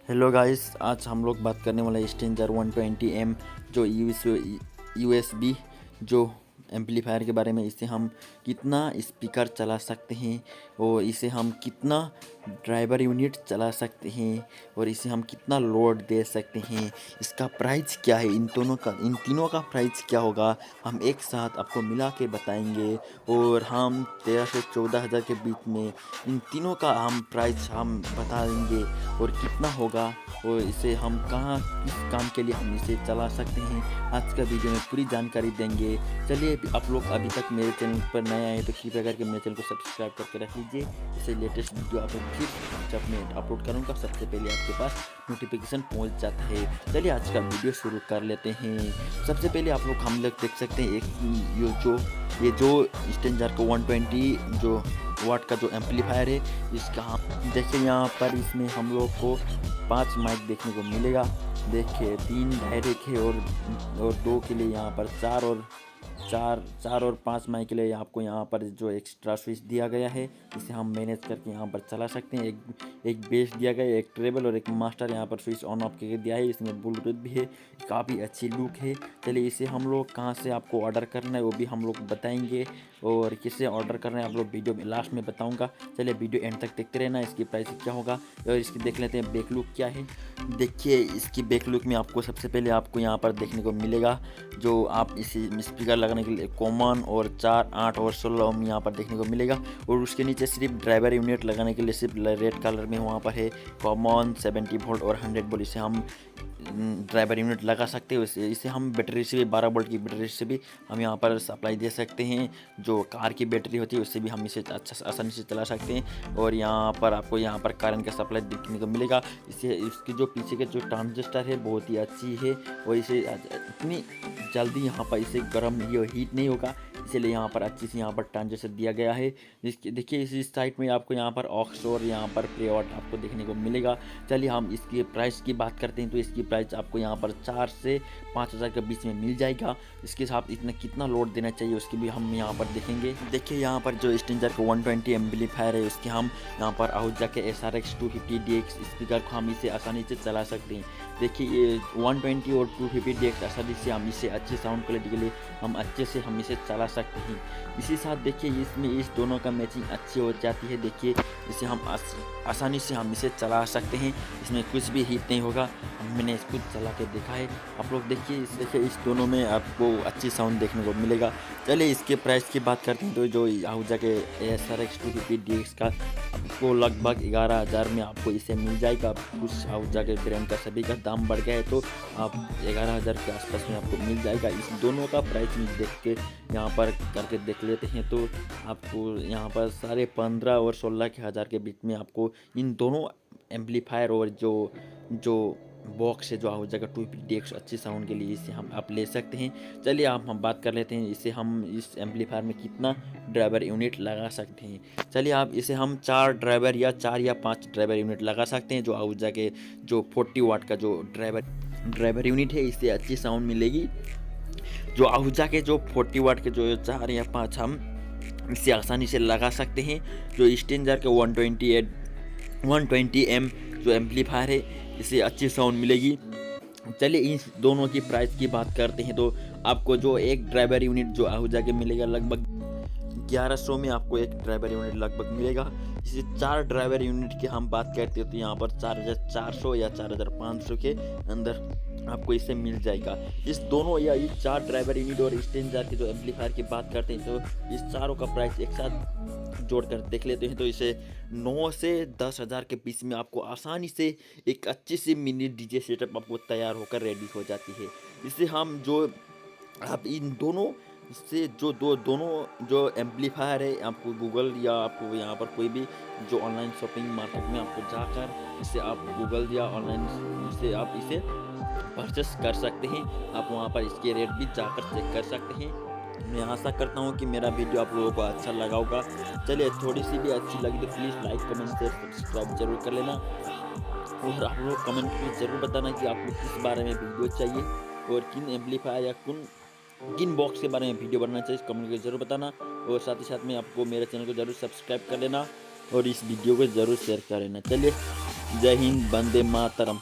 Hello guys, आज हम लोग बात करने वाला है स्टेंजर 120M जो यूएसबी जो एम्पलीफायर के बारे में। इसे हम कितना स्पीकर चला सकते हैं और इसे हम कितना ड्राइवर यूनिट चला सकते हैं और इसे हम कितना लोड दे सकते हैं, इसका प्राइस क्या है, इन तीनों का प्राइस क्या होगा, हम एक साथ आपको मिला के बताएंगे। और हम 13 से 14 हज़ार के बीच में इन तीनों का हम प्राइस हम बता देंगे और कितना होगा और इसे हम कहाँ किस काम के लिए हम इसे चला सकते हैं। आज का वीडियो में पूरी जानकारी देंगे। चलिए, आप लोग अभी तक मेरे चैनल पर नए आए तो कृपया करके मेरे चैनल को सब्सक्राइब करके रख लीजिए। इससे लेटेस्ट वीडियो आप फिर जब मैं अपलोड करूँगा सबसे पहले आपके पास नोटिफिकेशन पहुँच जाता है। चलिए आज का वीडियो शुरू कर लेते हैं। सबसे पहले आप लोग हम लोग देख सकते हैं ये जो स्टेंजार को 120 जो वाट का जो एम्पलीफायर है, इसका हम देखिए यहाँ पर इसमें हम लोग को 5 माइक देखने को मिलेगा। देखिए 3 डायरेक्ट है और 2 के लिए यहाँ पर 4 और 5 माइक के लिए आपको यहाँ पर जो एक्स्ट्रा स्विच दिया गया है, इसे हम मैनेज करके यहाँ पर चला सकते हैं। एक बेस दिया गया है, एक ट्रेबल और एक मास्टर यहाँ पर स्विच ऑन ऑफ करके दिया है। इसमें ब्लूटूथ भी है, काफ़ी अच्छी लुक है। चलिए इसे हम लोग कहाँ से आपको ऑर्डर करना है वो भी हम लोग बताएंगे और किससे ऑर्डर करना है आप लोग वीडियो में लास्ट में बताऊँगा। चलिए वीडियो एंड तक देखते रहना। इसकी प्राइस क्या होगा और इसकी देख लेते हैं बैक लुक क्या है। देखिए इसकी बैक लुक में आपको सबसे पहले आपको यहाँ पर देखने को मिलेगा जो आप इसी स्पीकर लगाने के लिए कॉमन और 4, 8 और 16 ओम यहाँ पर देखने को मिलेगा। और उसके नीचे सिर्फ ड्राइवर यूनिट लगाने के लिए सिर्फ रेड कलर में वहाँ पर है कॉमन 70 वोल्ट और 100 वोल्ट। इसे हम ड्राइवर यूनिट लगा सकते हैं। इसे हम बैटरी से भी 12 वोल्ट की बैटरी से भी हम यहाँ पर सप्लाई दे सकते हैं। जो कार की बैटरी होती है उससे भी हम इसे अच्छा आसानी से चला सकते हैं। और यहाँ पर आपको यहाँ पर करंट का सप्लाई देखने को मिलेगा। इसकी जो पीछे के जो ट्रांजिस्टर है बहुत ही अच्छी है और इसे इतनी जल्दी यहाँ पर इसे गर्म हीट नहीं होगा, इसलिए यहाँ पर अच्छी से यहाँ पर ट्रांजिस्टर दिया गया है। देखिए इस साइड में आपको यहाँ पर ऑक्स और यहाँ पर प्लेआउट आपको देखने को मिलेगा। चलिए हम इसकी प्राइस की बात करते हैं तो इसकी प्राइस आपको यहाँ पर 4 से 5 हज़ार के बीच में मिल जाएगा। इसके साथ इतना कितना लोड देना चाहिए उसकी भी हम यहाँ पर देखेंगे। देखिए यहाँ पर जो स्टेंजर को 120 एम्पलीफायर है उसके हम यहाँ पर आहूजा के SRX250Dx स्पीकर को हम इसे आसानी से चला सकते हैं। देखिए ये 120 और 250Dx आसानी से हम इसे अच्छे साउंड क्वालिटी के लिए हम अच्छे से हम इसे चला सकते हैं। इसी साथ देखिए इसमें इस दोनों का मैचिंग अच्छी हो जाती है। देखिए इसे हम आसानी से हम इसे चला सकते हैं, इसमें कुछ भी हीट नहीं होगा। मैंने इसको चला के देखा है, आप लोग देखिए इस दोनों में आपको अच्छी साउंड देखने को मिलेगा। चलिए इसके प्राइस की बात करते हैं तो जो आहूजा के SRX250Dx का आपको लगभग 11 हज़ार में आपको इसे मिल जाएगा। कुछ आहूजा के ब्रांड का सभी का दाम बढ़ गया है तो आप 11 हज़ार के आसपास में आपको मिल जाएगा। इस दोनों का प्राइस देख के यहाँ पर करके देख लेते हैं तो आपको यहाँ पर 15.5 और 16 के हज़ार के बीच में आपको इन दोनों एम्पलीफायर और जो बॉक्स है जो आहूजा का 250Dx अच्छी साउंड के लिए इसे हम आप ले सकते हैं। चलिए हम बात कर लेते हैं इसे हम इस एम्पलीफायर में कितना ड्राइवर यूनिट लगा सकते हैं। चलिए इसे हम 4 ड्राइवर या 4 या 5 ड्राइवर यूनिट लगा सकते हैं। जो आहूजा के जो 40 वाट का जो ड्राइवर यूनिट है इससे अच्छी साउंड मिलेगी। जो आहूजा के जो 40 वाट के जो 4 या 5 हम इसे आसानी से लगा सकते हैं। जो स्टेंजर के 120M जो एम्पलीफायर है इसे अच्छी साउंड मिलेगी। चलिए इस दोनों की प्राइस की बात करते हैं तो आपको जो एक ड्राइवर यूनिट जो आहूजा के मिलेगा लगभग 1100 में आपको एक ड्राइवर यूनिट लगभग मिलेगा। इसे 4 ड्राइवर यूनिट की हम बात करते हैं तो यहाँ पर 4400 या 4500 के अंदर आपको इसे मिल जाएगा। इस दोनों या इस 4 ड्राइवर यूनिट और स्टेंजर के जो एम्पलीफायर की बात करते हैं तो इस चारों का प्राइस एक साथ जोड़कर देख लेते हैं तो इसे 9 से 10 हज़ार के बीच में आपको आसानी से एक अच्छी सी मिनी डीजे सेटअप आपको तैयार होकर रेडी हो जाती है। इसे हम जो आप इन दोनों से दोनों जो एम्पलीफायर है आपको गूगल या आपको यहाँ पर कोई भी जो ऑनलाइन शॉपिंग मार्केट में आपको जाकर इसे आप गूगल या ऑनलाइन से आप इसे परचेस कर सकते हैं। आप वहाँ पर इसके रेट भी जाकर चेक कर सकते हैं। मैं आशा करता हूँ कि मेरा वीडियो आप लोगों को अच्छा लगा होगा। चलिए थोड़ी सी भी अच्छी लगी तो please like comment share subscribe जरूर कर लेना और आप लोग कमेंट में ज़रूर बताना कि आपको किस बारे में वीडियो चाहिए और किन एम्पलीफायर या किन बॉक्स के बारे में वीडियो बनाना चाहिए कमेंट करके ज़रूर बताना। और साथ ही साथ में आपको मेरे चैनल को ज़रूर सब्सक्राइब कर लेना और इस वीडियो को ज़रूर शेयर कर लेना। चलिए जय हिंद, वंदे मातरम।